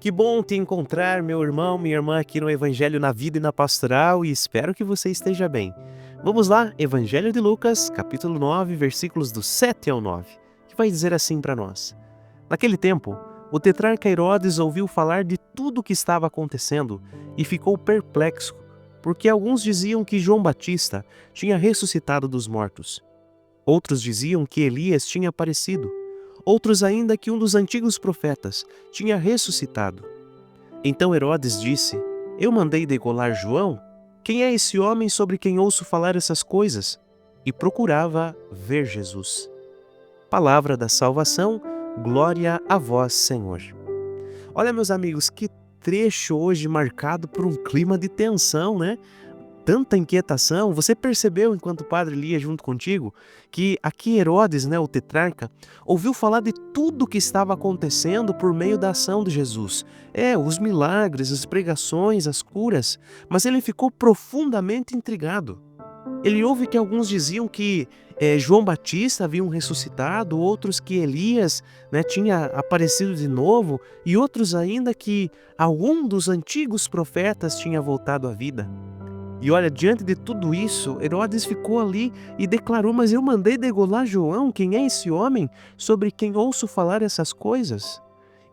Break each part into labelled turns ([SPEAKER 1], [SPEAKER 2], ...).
[SPEAKER 1] Que bom te encontrar, meu irmão, minha irmã, aqui no Evangelho na Vida e na Pastoral, e espero que você esteja bem. Vamos lá, Evangelho de Lucas, capítulo 9, versículos do 7 ao 9, que vai dizer assim para nós. Naquele tempo, o tetrarca Herodes ouviu falar de tudo o que estava acontecendo e ficou perplexo, porque alguns diziam que João Batista tinha ressuscitado dos mortos. Outros diziam que Elias tinha aparecido. Outros ainda que um dos antigos profetas tinha ressuscitado. Então Herodes disse: Eu mandei degolar João? Quem é esse homem sobre quem ouço falar essas coisas? E procurava ver Jesus. Palavra da salvação, glória a vós, Senhor. Olha, meus amigos, que trecho hoje marcado por um clima de tensão, né? Tanta inquietação. Você percebeu, enquanto o padre lia junto contigo, que aqui Herodes, né, o tetrarca, ouviu falar de tudo o que estava acontecendo por meio da ação de Jesus. Os milagres, as pregações, as curas, mas ele ficou profundamente intrigado. Ele ouve que alguns diziam que João Batista havia ressuscitado, outros que Elias, né, tinha aparecido de novo, e outros ainda que algum dos antigos profetas tinha voltado à vida. E olha, diante de tudo isso, Herodes ficou ali e declarou: Mas eu mandei degolar João, quem é esse homem sobre quem ouço falar essas coisas?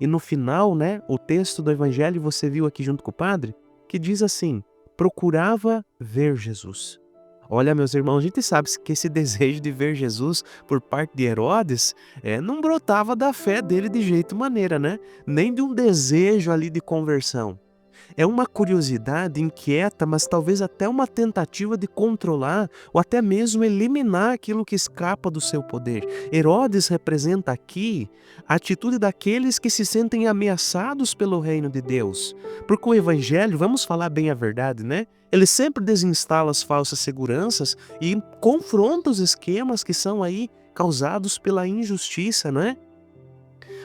[SPEAKER 1] E no final, né, o texto do Evangelho, você viu aqui junto com o padre, que diz assim: procurava ver Jesus. Olha, meus irmãos, a gente sabe que esse desejo de ver Jesus por parte de Herodes não brotava da fé dele de jeito maneira, né? Nem de um desejo ali de conversão. É uma curiosidade inquieta, mas talvez até uma tentativa de controlar ou até mesmo eliminar aquilo que escapa do seu poder. Herodes representa aqui a atitude daqueles que se sentem ameaçados pelo reino de Deus. Porque o evangelho, vamos falar bem a verdade, né? Ele sempre desinstala as falsas seguranças e confronta os esquemas que são aí causados pela injustiça, não é?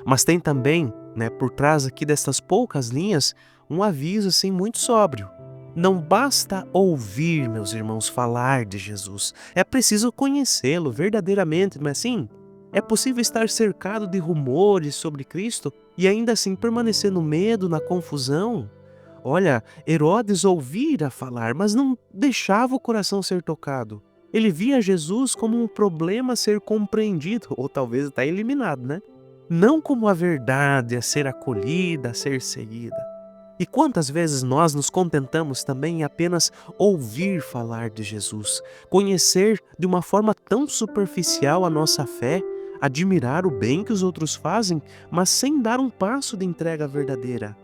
[SPEAKER 1] Mas tem também, né, por trás aqui dessas poucas linhas, um aviso assim muito sóbrio. Não basta ouvir, meus irmãos, falar de Jesus. É preciso conhecê-lo verdadeiramente, não é assim? É possível estar cercado de rumores sobre Cristo e ainda assim permanecer no medo, na confusão? Olha, Herodes ouvira falar, mas não deixava o coração ser tocado. Ele via Jesus como um problema a ser compreendido, ou talvez até eliminado, né? Não como a verdade a ser acolhida, a ser seguida. E quantas vezes nós nos contentamos também em apenas ouvir falar de Jesus, conhecer de uma forma tão superficial a nossa fé, admirar o bem que os outros fazem, mas sem dar um passo de entrega verdadeira.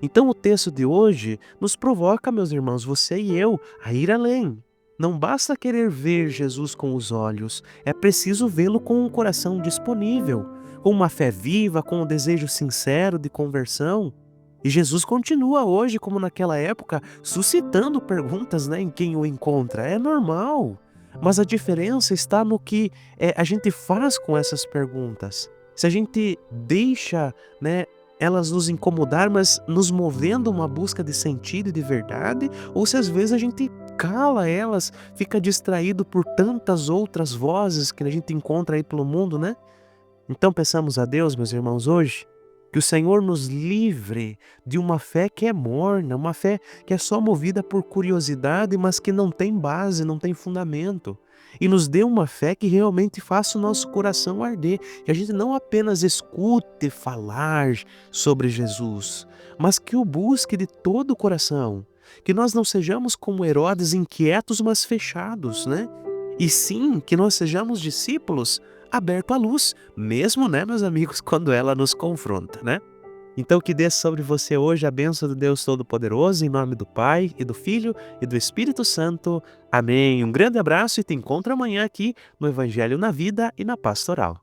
[SPEAKER 1] Então o texto de hoje nos provoca, meus irmãos, você e eu, a ir além. Não basta querer ver Jesus com os olhos, é preciso vê-lo com um coração disponível, com uma fé viva, com um desejo sincero de conversão. E Jesus continua hoje, como naquela época, suscitando perguntas, né, em quem o encontra. É normal. Mas a diferença está no que a gente faz com essas perguntas. Se a gente deixa, né, elas nos incomodar, mas nos movendo a uma busca de sentido e de verdade, ou se às vezes a gente cala elas, fica distraído por tantas outras vozes que a gente encontra aí pelo mundo, né? Então peçamos a Deus, meus irmãos, hoje, que o Senhor nos livre de uma fé que é morna, uma fé que é só movida por curiosidade, mas que não tem base, não tem fundamento. E nos dê uma fé que realmente faça o nosso coração arder. Que a gente não apenas escute falar sobre Jesus, mas que o busque de todo o coração. Que nós não sejamos como Herodes inquietos, mas fechados, né? E sim, que nós sejamos discípulos abertos à luz, mesmo, né, meus amigos, quando ela nos confronta, né? Então que desça sobre você hoje a bênção do Deus Todo-Poderoso, em nome do Pai, e do Filho, e do Espírito Santo. Amém. Um grande abraço e te encontro amanhã aqui no Evangelho na Vida e na Pastoral.